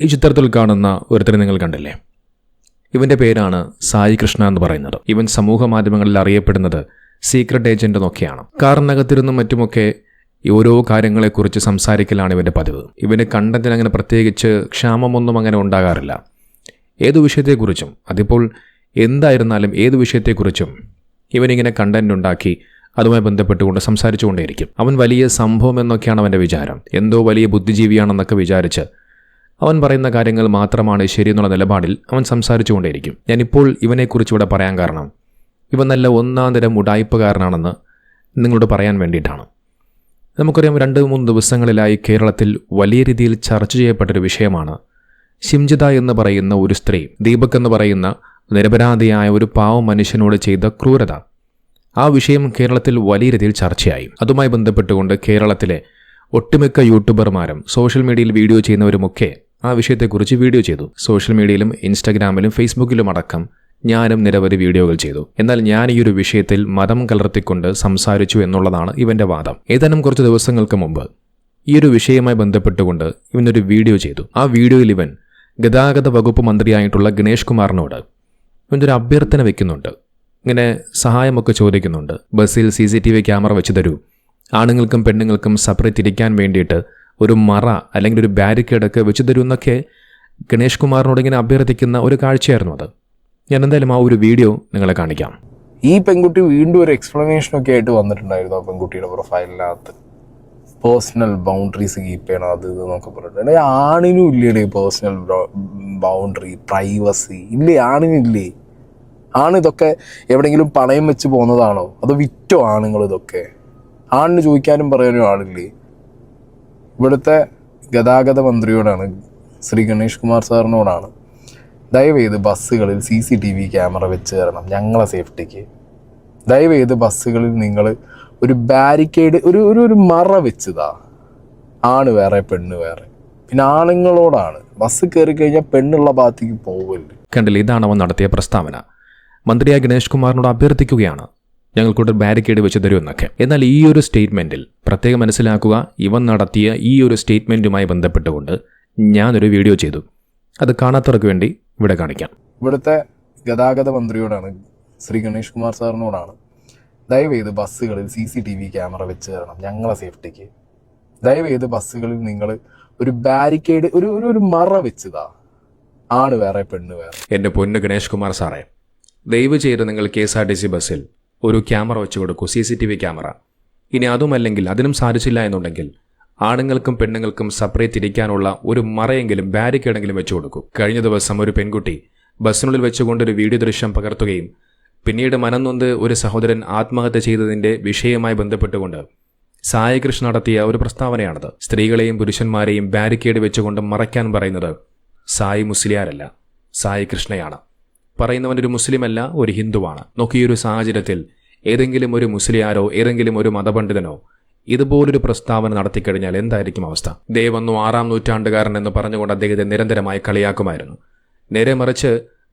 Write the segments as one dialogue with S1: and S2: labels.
S1: ഈ ചിത്രത്തിൽ കാണുന്ന ഒരുത്തരെ നിങ്ങൾ കണ്ടില്ലേ? ഇവന്റെ പേരാണ് സായി കൃഷ്ണ എന്ന് പറയുന്നത്. ഇവൻ സമൂഹ മാധ്യമങ്ങളിൽ അറിയപ്പെടുന്നത് സീക്രട്ട് ഏജന്റ് എന്നൊക്കെയാണ്. കാറിനകത്തിരുന്നും മറ്റുമൊക്കെ ഓരോ കാര്യങ്ങളെക്കുറിച്ച് സംസാരിക്കലാണ് ഇവന്റെ പതിവ്. ഇവന് കണ്ടന്റിന് അങ്ങനെ പ്രത്യേകിച്ച് ക്ഷാമമൊന്നും അങ്ങനെ ഉണ്ടാകാറില്ല. ഏതു വിഷയത്തെക്കുറിച്ചും, അതിപ്പോൾ എന്തായിരുന്നാലും ഏതു വിഷയത്തെക്കുറിച്ചും ഇവനിങ്ങനെ കണ്ടന്റ് ഉണ്ടാക്കി അതുമായി ബന്ധപ്പെട്ടുകൊണ്ട് സംസാരിച്ചുകൊണ്ടേയിരിക്കും. അവൻ വലിയ സംഭവം എന്നൊക്കെയാണ് അവൻ്റെ വിചാരം. എന്തോ വലിയ ബുദ്ധിജീവിയാണെന്നൊക്കെ വിചാരിച്ച് അവൻ പറയുന്ന കാര്യങ്ങൾ മാത്രമാണ് ശരിയെന്നുള്ള നിലപാടിൽ അവൻ സംസാരിച്ചുകൊണ്ടേയിരിക്കും. ഞാനിപ്പോൾ ഇവനെക്കുറിച്ച് ഇവിടെ പറയാൻ കാരണം ഇവൻ നല്ല ഒന്നാം തരം ഉടായ്പകാരനാണെന്ന് നിങ്ങളോട് പറയാൻ വേണ്ടിയിട്ടാണ്. നമുക്കറിയാം, 2-3 ദിവസങ്ങളിലായി കേരളത്തിൽ വലിയ രീതിയിൽ ചർച്ച ചെയ്യപ്പെട്ടൊരു വിഷയമാണ് ഷിംജിത എന്ന് പറയുന്ന ഒരു സ്ത്രീ ദീപക് എന്ന് പറയുന്ന നിരപരാധിയായ ഒരു പാവം മനുഷ്യനോട് ചെയ്ത ക്രൂരത. ആ വിഷയം കേരളത്തിൽ വലിയ രീതിയിൽ ചർച്ചയായി. അതുമായി ബന്ധപ്പെട്ടുകൊണ്ട് കേരളത്തിലെ ഒട്ടുമിക്ക യൂട്യൂബർമാരും സോഷ്യൽ മീഡിയയിൽ വീഡിയോ ചെയ്യുന്നവരുമൊക്കെ ആ വിഷയത്തെക്കുറിച്ച് വീഡിയോ ചെയ്തു. സോഷ്യൽ മീഡിയയിലും ഇൻസ്റ്റഗ്രാമിലും ഫേസ്ബുക്കിലും അടക്കം ഞാനും നിരവധി വീഡിയോകൾ ചെയ്തു. എന്നാൽ ഞാൻ ഈ ഒരു വിഷയത്തിൽ മതം കലർത്തിക്കൊണ്ട് സംസാരിച്ചു എന്നുള്ളതാണ് ഇവന്റെ വാദം. ഏതാനും കുറച്ച് ദിവസങ്ങൾക്ക് മുമ്പ് ഈ ഒരു വിഷയവുമായി ബന്ധപ്പെട്ടുകൊണ്ട് ഇവനൊരു വീഡിയോ ചെയ്തു. ആ വീഡിയോയിൽ ഇവൻ ഗതാഗത വകുപ്പ് മന്ത്രിയായിട്ടുള്ള ഗണേഷ് കുമാറിനോട് ഇവൻ്റെ ഒരു അഭ്യർത്ഥന വെക്കുന്നുണ്ട്. ഇങ്ങനെ സഹായമൊക്കെ ചോദിക്കുന്നുണ്ട്. ബസ്സിൽ CCTV ക്യാമറ വെച്ച് തരൂ, ആണുങ്ങൾക്കും പെണ്ണുങ്ങൾക്കും സെപ്പറേറ്റ് ഇരിക്കാൻ വേണ്ടിയിട്ട് ഒരു മറ അല്ലെങ്കിൽ ഒരു ബാരിക്കേഡൊക്കെ വെച്ച് തരൂ എന്നൊക്കെ ഗണേഷ് കുമാറിനോട് ഇങ്ങനെ അഭ്യർത്ഥിക്കുന്ന ഒരു കാഴ്ചയായിരുന്നു അത്. ഞാൻ എന്തായാലും ആ ഒരു വീഡിയോ നിങ്ങളെ കാണിക്കാം.
S2: ഈ പെൺകുട്ടി വീണ്ടും ഒരു എക്സ്പ്ലനേഷനൊക്കെ ആയിട്ട് വന്നിട്ടുണ്ടായിരുന്നു. ആ പെൺകുട്ടിയുടെ പ്രൊഫൈലിനകത്ത് പേഴ്സണൽ ബൗണ്ടറീസ് കീപ്പ് ചെയ്യണം, അത് ഇതെന്നൊക്കെ പറഞ്ഞിട്ടുണ്ട്. ആണിനും ഇല്ലേ പേഴ്സണൽ ബൗണ്ടറി, പ്രൈവസി ഇല്ലേ? ആണിനില്ലേ? ആണിതൊക്കെ എവിടെയെങ്കിലും പണയം വെച്ച് പോകുന്നതാണോ? അതോ വിറ്റോ ആണുങ്ങൾ ഇതൊക്കെ? ആണിന് ചോദിക്കാനും പറയാനും ആളില്ലേ? ഇവിടുത്തെ ഗതാഗത മന്ത്രിയോടാണ്, ശ്രീ ഗണേഷ് കുമാർ സാറിനോടാണ്, ദയവേത് ബസ്സുകളിൽ CCTV ക്യാമറ വെച്ച് തരണം ഞങ്ങളെ സേഫ്റ്റിക്ക്. ദയവേത് ബസ്സുകളിൽ നിങ്ങൾ ഒരു ബാരിക്കേഡ്, ഒരു മറ വെച്ചതാ. ആണ് വേറെ പെണ്ണ് വേറെ. പിന്നെ ആണുങ്ങളോടാണ്, ബസ് കയറി കഴിഞ്ഞാൽ പെണ്ണുള്ള ഭാഗത്തേക്ക് പോവല്ലേ.
S1: കണ്ടില്ല, ഇതാണ് അവൻ നടത്തിയ പ്രസ്താവന. മന്ത്രിയായ ഗണേഷ് കുമാറിനോട് അഭ്യർത്ഥിക്കുകയാണ്, ഞങ്ങൾക്കൊരു ബാരിക്കേഡ് വെച്ച് തരൂ എന്നൊക്കെ. എന്നാൽ ഈ ഒരു സ്റ്റേറ്റ്മെൻറ്റിൽ പ്രത്യേകം മനസ്സിലാക്കുക, ഇവൻ നടത്തിയ ഈ ഒരു സ്റ്റേറ്റ്മെൻറ്റുമായി ബന്ധപ്പെട്ടുകൊണ്ട് ഞാനൊരു വീഡിയോ ചെയ്തു. അത് കാണാത്തവർക്ക് വേണ്ടി ഇവിടെ കാണിക്കാം.
S2: ഇവിടുത്തെ ഗതാഗത മന്ത്രിയോടാണ്, ശ്രീ ഗണേഷ് കുമാർ സാറിനോടാണ്, ദയവേത് ബസ്സുകളിൽ CCTV ക്യാമറ വെച്ച് തരണം ഞങ്ങളെ സേഫ്റ്റിക്ക്. ദയവേത് ബസ്സുകളിൽ നിങ്ങൾ ഒരു ബാരിക്കേഡ്, ഒരു മറ വെച്ചതാ. ആണ് വേറെ പെണ്ണ് വേറെ.
S1: എൻ്റെ പൊന്ന് ഗണേഷ് കുമാർ സാറേ, ദയവ് ചെയ്ത് നിങ്ങൾ KSRTC ബസ്സിൽ ഒരു ക്യാമറ വെച്ച് കൊടുക്കൂ, CCTV ക്യാമറ. ഇനി അതുമല്ലെങ്കിൽ അതിനും സാധിച്ചില്ല എന്നുണ്ടെങ്കിൽ ആണുങ്ങൾക്കും പെണ്ണുങ്ങൾക്കും സെപ്പറേറ്റ് ഇരിക്കാനുള്ള ഒരു മറയെങ്കിലും ബാരിക്കേഡെങ്കിലും വെച്ചു കൊടുക്കൂ. കഴിഞ്ഞ ദിവസം ഒരു പെൺകുട്ടി ബസ്സിനുള്ളിൽ വെച്ചുകൊണ്ടൊരു വീഡിയോ ദൃശ്യം പകർത്തുകയും പിന്നീട് മനംനൊന്ത് ഒരു സഹോദരൻ ആത്മഹത്യ ചെയ്തതിൻ്റെ വിഷയവുമായി ബന്ധപ്പെട്ടുകൊണ്ട് സായി കൃഷ്ണ നടത്തിയ ഒരു പ്രസ്താവനയാണത്. സ്ത്രീകളെയും പുരുഷന്മാരെയും ബാരിക്കേഡ് വെച്ചുകൊണ്ട് മറയ്ക്കാൻ പറയുന്നത് സായി മുസ്ലിയാരല്ല, സായി കൃഷ്ണയാണ്. പറയുന്നവനൊരു മുസ്ലിമല്ല, ഒരു ഹിന്ദുവാണ്. നോക്കിയൊരു സാഹചര്യത്തിൽ ഏതെങ്കിലും ഒരു മുസ്ലിയാരോ ഏതെങ്കിലും ഒരു മതപണ്ഡിതനോ ഇതുപോലൊരു പ്രസ്താവന നടത്തിക്കഴിഞ്ഞാൽ എന്തായിരിക്കും അവസ്ഥ? ദേവന്നു 6-ാം നൂറ്റാണ്ടുകാരൻ എന്ന് പറഞ്ഞുകൊണ്ട് അദ്ദേഹത്തെ നിരന്തരമായി കളിയാക്കുമായിരുന്നു. നേരെ മറിച്ച്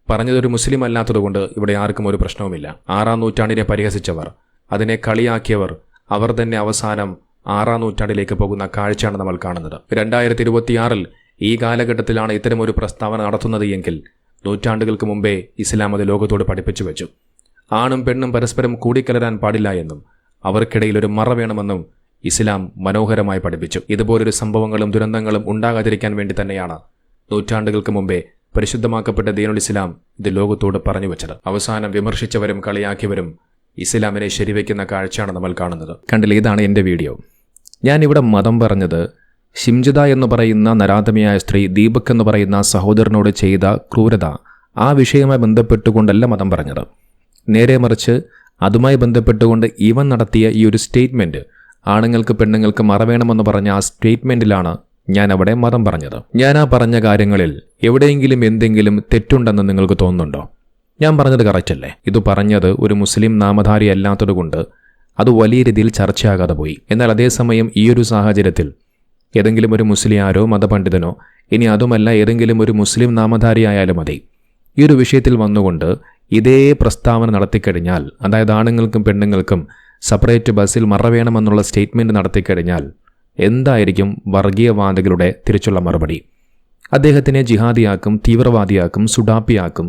S1: പറഞ്ഞതൊരു മുസ്ലിം അല്ലാത്തതുകൊണ്ട് ഇവിടെ ആർക്കും ഒരു പ്രശ്നവുമില്ല. 6-ാം നൂറ്റാണ്ടിനെ പരിഹസിച്ചവർ, അതിനെ കളിയാക്കിയവർ, അവർ തന്നെ അവസാനം 6-ാം നൂറ്റാണ്ടിലേക്ക് പോകുന്ന കാഴ്ചയാണ് നമ്മൾ കാണുന്നത്. 2026 ഈ കാലഘട്ടത്തിലാണ് ഇത്തരമൊരു പ്രസ്താവന നടത്തുന്നത് എങ്കിൽ നൂറ്റാണ്ടുകൾക്ക് മുമ്പേ ഇസ്ലാം അത് ലോകത്തോട് പഠിപ്പിച്ചു വെച്ചു. ആണും പെണ്ണും പരസ്പരം കൂടിക്കലരാൻ പാടില്ല എന്നും അവർക്കിടയിൽ ഒരു മറ വേണമെന്നും ഇസ്ലാം മനോഹരമായി പഠിപ്പിച്ചു. ഇതുപോലൊരു സംഭവങ്ങളും ദുരന്തങ്ങളും ഉണ്ടാകാതിരിക്കാൻ വേണ്ടി തന്നെയാണ് നൂറ്റാണ്ടുകൾക്ക് മുമ്പേ പരിശുദ്ധമാക്കപ്പെട്ട ദീനുൽ ഇസ്ലാം ഇത് ലോകത്തോട് പറഞ്ഞു വെച്ചത്. അവസാനം വിമർശിച്ചവരും കളിയാക്കിയവരും ഇസ്ലാമിനെ ശരിവെക്കുന്ന കാഴ്ചയാണ് നമ്മൾ കാണുന്നത്. കണ്ടില്ല, ഇതാണ് എൻ്റെ വീഡിയോ. ഞാനിവിടെ മതം പറഞ്ഞത് ഷിംജിത എന്ന് പറയുന്ന നരാധമിയായ സ്ത്രീ ദീപക് എന്ന് പറയുന്ന സഹോദരനോട് ചെയ്ത ക്രൂരത, ആ വിഷയവുമായി ബന്ധപ്പെട്ടുകൊണ്ടല്ല മതം പറഞ്ഞത്. നേരെ മറിച്ച് അതുമായി ബന്ധപ്പെട്ടുകൊണ്ട് ഇവൻ നടത്തിയ ഈ ഒരു സ്റ്റേറ്റ്മെൻറ്റ്, ആണുങ്ങൾക്ക് പെണ്ണുങ്ങൾക്ക് മറവേണമെന്ന് പറഞ്ഞ ആ സ്റ്റേറ്റ്മെൻറ്റിലാണ് ഞാൻ അവിടെ മതം പറഞ്ഞത്. ഞാൻ ആ പറഞ്ഞ കാര്യങ്ങളിൽ എവിടെയെങ്കിലും എന്തെങ്കിലും തെറ്റുണ്ടെന്ന് നിങ്ങൾക്ക് തോന്നുന്നുണ്ടോ? ഞാൻ പറഞ്ഞത് കറക്റ്റ് അല്ലേ? ഇത് പറഞ്ഞത് ഒരു മുസ്ലിം നാമധാരി അല്ലാത്തതുകൊണ്ട് അത് വലിയ രീതിയിൽ ചർച്ചയാകാതെ പോയി. എന്നാൽ അതേസമയം ഈ ഒരു സാഹചര്യത്തിൽ ഏതെങ്കിലും ഒരു മുസ്ലിയാരോ മതപണ്ഡിതനോ, ഇനി അതുമല്ല ഏതെങ്കിലും ഒരു മുസ്ലിം നാമധാരിയായാലും മതി, ഈ ഒരു വിഷയത്തിൽ വന്നുകൊണ്ട് ഇതേ പ്രസ്താവന നടത്തിക്കഴിഞ്ഞാൽ, അതായത് ആണുങ്ങൾക്കും പെണ്ണുങ്ങൾക്കും സെപ്പറേറ്റ് ബസ്സിൽ മറ വേണമെന്നുള്ള സ്റ്റേറ്റ്മെൻറ്റ് നടത്തിക്കഴിഞ്ഞാൽ എന്തായിരിക്കും വർഗീയവാദികളുടെ തിരിച്ചുള്ള മറുപടി? അദ്ദേഹത്തിനെ ജിഹാദിയാക്കും, തീവ്രവാദിയാക്കും, സുഡാപ്പിയാക്കും,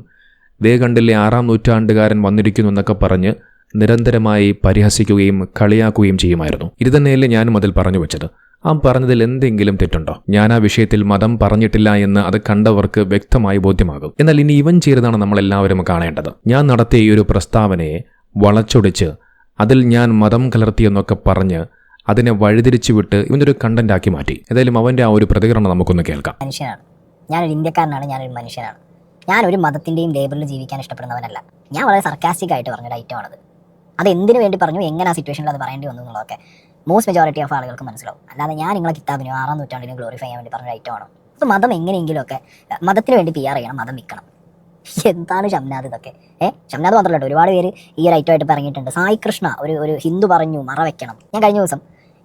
S1: ദേ കണ്ടില്ലേ 6-ാം നൂറ്റാണ്ടുകാരൻ വന്നിരിക്കുന്നു എന്നൊക്കെ പറഞ്ഞ് നിരന്തരമായി പരിഹസിക്കുകയും കളിയാക്കുകയും ചെയ്യുമായിരുന്നു. ഇത് തന്നെയല്ലേ ഞാനും അതിൽ പറഞ്ഞു വെച്ചത്. ആ പറഞ്ഞതിൽ എന്തെങ്കിലും തെറ്റുണ്ടോ? ഞാൻ ആ വിഷയത്തിൽ മതം പറഞ്ഞിട്ടില്ല എന്ന് അത് കണ്ടവർക്ക് വ്യക്തമായി ബോധ്യമാകും. എന്നാൽ ഇനി ഇവൻ ചെയ്തതാണ് നമ്മളെല്ലാവരും കാണേണ്ടത്. ഞാൻ നടത്തിയ ഈ ഒരു പ്രസ്താവനയെ വളച്ചൊടിച്ച് അതിൽ ഞാൻ മതം കലർത്തിയെന്നൊക്കെ പറഞ്ഞ് അതിനെ വഴിതിരിച്ചു വിട്ട് ഇവനൊരു കണ്ടന്റ് ആക്കി മാറ്റി. ഏതായാലും അവന്റെ ആ ഒരു പ്രതികരണം നമുക്കൊന്ന് കേൾക്കാം.
S3: മനുഷ്യനാണ്, ഞാനൊരു ഇന്ത്യക്കാരനാണ്, ഞാനൊരു മനുഷ്യനാണ്, ഞാനൊരു മതത്തിന്റെയും ലേബലിൽ ജീവിക്കാൻ ഇഷ്ടപ്പെടുന്നവനല്ല. ഞാൻ വളരെ സർക്കാസ്റ്റിക് ആയിട്ട് പറഞ്ഞൊരു ഐറ്റമാണത്. അത് എന്തിനു വേണ്ടി പറഞ്ഞു, എങ്ങനെ ആ സിറ്റുവേഷനിൽ അത് പറയേണ്ടി വന്നു എന്നുള്ളതൊക്കെ മോസ്റ്റ് മെജോറിറ്റി ഓഫ് ആളുകൾക്ക് മനസ്സിലാവും. അല്ലാതെ ഞാൻ നിങ്ങളെ കിതാബിനോ 6-ാം നൂറ്റാണ്ടിനും ഗ്ലോറിഫൈ ചെയ്യാൻ വേണ്ടി പറഞ്ഞൊരു ഐറ്റമാണോ? അപ്പോൾ മതം എങ്ങനെയെങ്കിലുമൊക്കെ മതത്തിന് വേണ്ടി PR ചെയ്യണം, മതം വിൽക്കണം. എന്താണ് ഷംനാദ് ഇതൊക്കെ? ഷംനാദ് മാത്രമല്ല, ഒരുപാട് പേര് ഈ ഒരു ഐറ്റമായിട്ട് പറഞ്ഞിട്ടുണ്ട്. സായി കൃഷ്ണ ഒരു ഹിന്ദു പറഞ്ഞു മറ വെക്കണം. ഞാൻ കഴിഞ്ഞ ദിവസം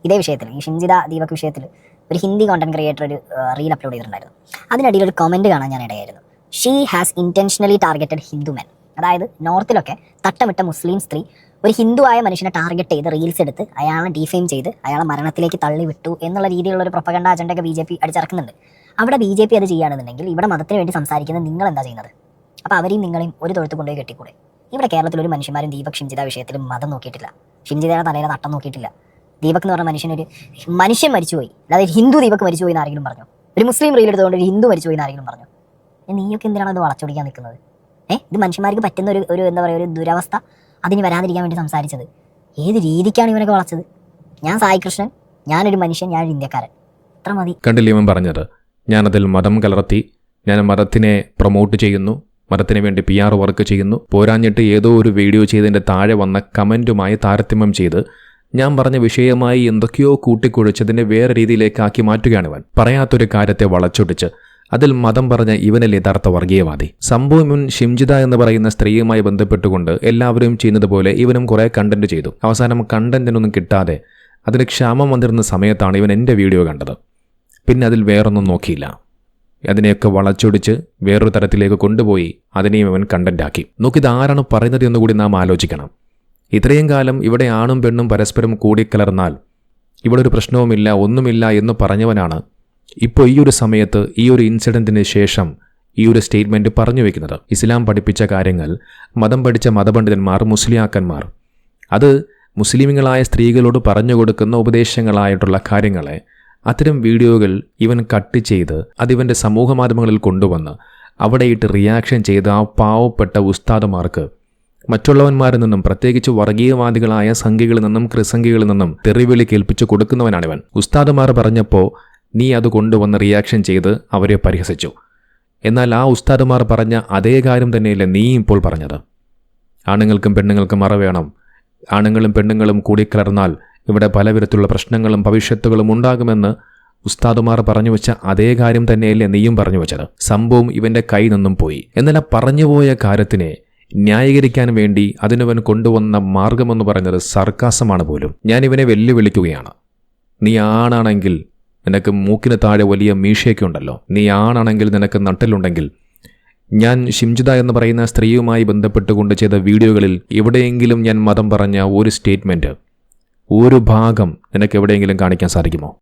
S3: ഇതേ വിഷയത്തിൽ, ഈ ഷിംജിത ദീപക് വിഷയത്തിൽ ഒരു ഹിന്ദി കോണ്ടന്റ് ക്രിയേറ്റർ ഒരു റീൽ അപ്ലോഡ് ചെയ്തിട്ടുണ്ടായിരുന്നു. അതിനിടയിൽ ഒരു കമന്റ് കാണാൻ ഞാൻ ഇടയായിരുന്നു. She has intentionally targeted Hindu men. അതായത് നോർത്തിലൊക്കെ തട്ടമിട്ട മുസ്ലിം സ്ത്രീ ഒരു ഹിന്ദുവായ മനുഷ്യനെ ടാർഗറ്റ് ചെയ്ത് റീൽസ് എടുത്ത് അയാളെ ഡീഫെയിം ചെയ്ത് അയാളെ മരണത്തിലേക്ക് തള്ളി വിട്ടു എന്നുള്ള രീതിയിലുള്ള ഒരു പ്രൊപ്പഗണ്ട അജണ്ടയൊക്കെ BJP അടിച്ചിറക്കുന്നുണ്ട്. അവിടെ BJP അത് ചെയ്യുകയാണെന്നുണ്ടെങ്കിൽ ഇവിടെ മതത്തിന് വേണ്ടി സംസാരിക്കുന്നത് നിങ്ങൾ എന്താ ചെയ്യുന്നത്? അപ്പോൾ അവരെയും നിങ്ങളെയും ഒരു തൊഴുത്ത് കൊണ്ടുപോയി കെട്ടിക്കൂടെ? ഇവിടെ കേരളത്തിൽ ഒരു മനുഷ്യന്മാരും ദീപക് ഷിംജിത വിഷയത്തിൽ മതം നോക്കിയിട്ടില്ല, ഷിംജിതയുടെ തലയിലെ നട്ടം നോക്കിയിട്ടില്ല. ദീപക് എന്ന് പറഞ്ഞ മനുഷ്യൻ മരിച്ചുപോയി, അതായത് ഹിന്ദു ദീപക് മരിച്ചുപോയി എന്ന് ആരെങ്കിലും പറഞ്ഞു? ഒരു മുസ്ലിം റീൽ എടുത്തുകൊണ്ട് ഒരു ഹിന്ദു മരിച്ചുപോയി എന്ന് ആരെങ്കിലും പറഞ്ഞു? നീയൊക്കെ എന്തിനാണ് അത് വളച്ചൊടിക്കാൻ നിൽക്കുന്നത്? ഇത് മനുഷ്യന്മാർക്ക് പറ്റുന്ന ഒരു എന്താ പറയുക, ഒരു ദുരവസ്ഥ അതിന് വരാതിരിക്കാൻ വേണ്ടി സംസാരിച്ചത്. ഏത് രീതിക്കാണ് ഇവനൊക്കെ വളച്ചത്? ഞാൻ സായി കൃഷ്ണൻ, ഞാനൊരു മനുഷ്യൻ, ഞാനൊരു ഇന്ത്യക്കാരൻ, അത്ര മതി.
S1: കണ്ടില്ലേ ഇവൻ പറഞ്ഞത്? ഞാനതിൽ മതം കലർത്തി, ഞാൻ മതത്തിനെ പ്രൊമോട്ട് ചെയ്യുന്നു, മതത്തിന് വേണ്ടി PR വർക്ക് ചെയ്യുന്നു, പോരാഞ്ഞിട്ട് ഏതോ ഒരു വീഡിയോ ചെയ്തതിൻ്റെ താഴെ വന്ന കമൻറ്റുമായി താരതമ്യം ചെയ്ത് ഞാൻ പറഞ്ഞ വിഷയമായി എന്തൊക്കെയോ കൂട്ടിക്കുഴച്ചതിനെ വേറെ രീതിയിലേക്കാക്കി മാറ്റുകയാണിവൻ. പറയാത്തൊരു കാര്യത്തെ വളച്ചൊടിച്ച് അതിൽ മതം പറഞ്ഞ ഇവനല്ലേ യഥാർത്ഥ വർഗീയവാദി. സംഭവം ഇവൻ ഷിംജിത എന്ന് പറയുന്ന സ്ത്രീയുമായി ബന്ധപ്പെട്ടുകൊണ്ട് എല്ലാവരും ചെയ്യുന്നത് പോലെ ഇവനും കുറേ കണ്ടന്റ് ചെയ്തു. അവസാനം കണ്ടന്റിനൊന്നും കിട്ടാതെ അതിന് ക്ഷാമം വന്നിരുന്ന സമയത്താണ് ഇവൻ എൻ്റെ വീഡിയോ കണ്ടത്. പിന്നെ അതിൽ വേറൊന്നും നോക്കിയില്ല. അതിനെയൊക്കെ വളച്ചൊടിച്ച് വേറൊരു തരത്തിലേക്ക് കൊണ്ടുപോയി അതിനെയും ഇവൻ കണ്ടന്റാക്കി. നോക്കിയത് ആരാണ് പറയുന്നത് എന്നുകൂടി നാം ആലോചിക്കണം. ഇത്രയും കാലം ഇവിടെ ആണും പെണ്ണും പരസ്പരം കൂടിക്കലർന്നാൽ ഇവിടെ ഒരു പ്രശ്നവുമില്ല, ഒന്നുമില്ല എന്ന് പറഞ്ഞവനാണ് ഇപ്പോൾ ഈ ഒരു സമയത്ത് ഈ ഒരു ഇൻസിഡൻറ്റിന് ശേഷം ഈ ഒരു സ്റ്റേറ്റ്മെൻറ്റ് പറഞ്ഞു വയ്ക്കുന്നത്. ഇസ്ലാം പഠിപ്പിച്ച കാര്യങ്ങൾ മതം പഠിച്ച മതപണ്ഡിതന്മാർ, മുസ്ലിയാക്കന്മാർ, അത് മുസ്ലിമുകളായ സ്ത്രീകളോട് പറഞ്ഞു കൊടുക്കുന്ന ഉപദേശങ്ങളായിട്ടുള്ള കാര്യങ്ങളെ അത്തരം വീഡിയോകൾ ഇവൻ കട്ട് ചെയ്ത് അതിവൻ്റെ സമൂഹ മാധ്യമങ്ങളിൽ കൊണ്ടുവന്ന് അവിടെയിട്ട് റിയാക്ഷൻ ചെയ്ത ആ പാവപ്പെട്ട ഉസ്താദുമാർക്ക് മറ്റുള്ളവന്മാരിൽ നിന്നും, പ്രത്യേകിച്ച് വർഗീയവാദികളായ സംഘികളിൽ നിന്നും ക്രിസംഘികളിൽ നിന്നും തെറിവിളി കേൾപ്പിച്ചു കൊടുക്കുന്നവനാണിവൻ. ഉസ്താദുമാർ പറഞ്ഞപ്പോൾ നീ അത് കൊണ്ടുവന്ന് റിയാക്ഷൻ ചെയ്ത് അവരെ പരിഹസിച്ചു. എന്നാൽ ആ ഉസ്താദുമാർ പറഞ്ഞ അതേ കാര്യം തന്നെയല്ലേ നീ ഇപ്പോൾ പറഞ്ഞത്? ആണുങ്ങൾക്കും പെണ്ണുങ്ങൾക്കും മറ വേണം, ആണുങ്ങളും പെണ്ണുങ്ങളും കൂടിക്കലർന്നാൽ ഇവിടെ പലവിധത്തിലുള്ള പ്രശ്നങ്ങളും ഭവിഷ്യത്തുകളും ഉണ്ടാകുമെന്ന് ഉസ്താദുമാർ പറഞ്ഞു വെച്ച അതേ കാര്യം തന്നെയല്ലേ നീയും പറഞ്ഞു വെച്ചത്? സംഭവം ഇവൻ്റെ കയ്യിൽ നിന്നും പോയി. എന്നാൽ ആ പറഞ്ഞുപോയ കാര്യത്തിനെ ന്യായീകരിക്കാൻ വേണ്ടി അതിനവൻ കൊണ്ടുവന്ന മാർഗമെന്ന് പറയുന്നത് സർക്കാസമാണ് പോലും. ഞാൻ ഇവനെ വെല്ലുവിളിക്കുകയാണ്. നീ ആണാണെങ്കിൽ നിനക്ക് മൂക്കിന് താഴെ വലിയ മീശയൊക്കെ ഉണ്ടല്ലോ, നീ ആണാണെങ്കിൽ നിനക്ക് നട്ടലുണ്ടെങ്കിൽ ഞാൻ ഷിംജിത എന്ന് പറയുന്ന സ്ത്രീയുമായി ബന്ധപ്പെട്ടുകൊണ്ട് ചെയ്ത വീഡിയോകളിൽ എവിടെയെങ്കിലും ഞാൻ മതം പറഞ്ഞ ഒരു സ്റ്റേറ്റ്മെൻറ്റ്, ഒരു ഭാഗം നിനക്ക് എവിടെയെങ്കിലും കാണിക്കാൻ സാധിക്കുമോ?